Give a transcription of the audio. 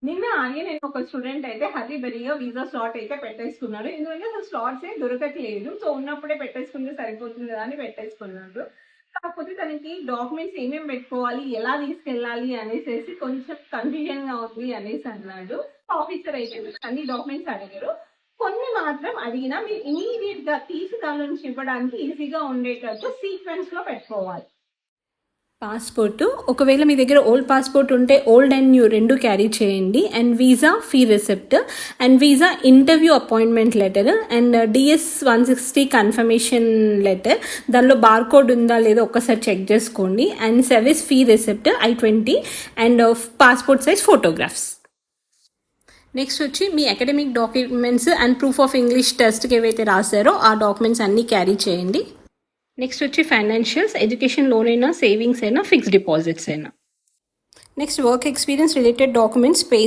నిన్న ఆగే నేను ఒక స్టూడెంట్ అయితే హరీబరీగా వీసా స్లాట్ అయితే పెట్టేసుకున్నాడు. ఎందుకంటే అసలు స్లాట్స్ ఏ దొరకట్లేదు. సో ఉన్నప్పుడే పెట్టేసుకుంటే సరిపోతుంది కదా అని పెట్టేసుకున్నాడు. కాకపోతే తనకి డాక్యుమెంట్స్ ఏమేమి పెట్టుకోవాలి, ఎలా తీసుకెళ్ళాలి అనేసి కొంచెం కన్ఫ్యూజన్ గా ఉంది అనేసి అన్నాడు. ఆఫీసర్ అయితే అన్ని డాక్యుమెంట్స్ అడిగారు. కొన్ని మాత్రం అడిగినా మీరు ఇమీడియట్ గా తీసి దాని నుంచి ఇవ్వడానికి ఈజీగా ఉండేటట్టు సీక్వెన్స్ లో పెట్టుకోవాలి. పాస్పోర్టు, ఒకవేళ మీ దగ్గర ఓల్డ్ పాస్పోర్ట్ ఉంటే ఓల్డ్ అండ్ న్యూ రెండు క్యారీ చేయండి. And visa fee receipt, and visa interview appointment letter, and DS 160 confirmation letter, దానిలో బార్కోడ్ ఉందా లేదో ఒక్కసారి చెక్ చేసుకోండి. And service fee receipt I-20 and passport size photographs. Next వచ్చి మీ academic documents and proof of English టెస్ట్కి ఏవైతే రాశారో ఆ డాక్యుమెంట్స్ అన్నీ క్యారీ చేయండి. నెక్స్ట్ వచ్చి ఫైనాన్షియల్స్, ఎడ్యుకేషన్ లోన్ అయినా, సేవింగ్స్ అయినా, ఫిక్స్డ్ డిపాజిట్స్ అయినా. Next work experience related documents, pay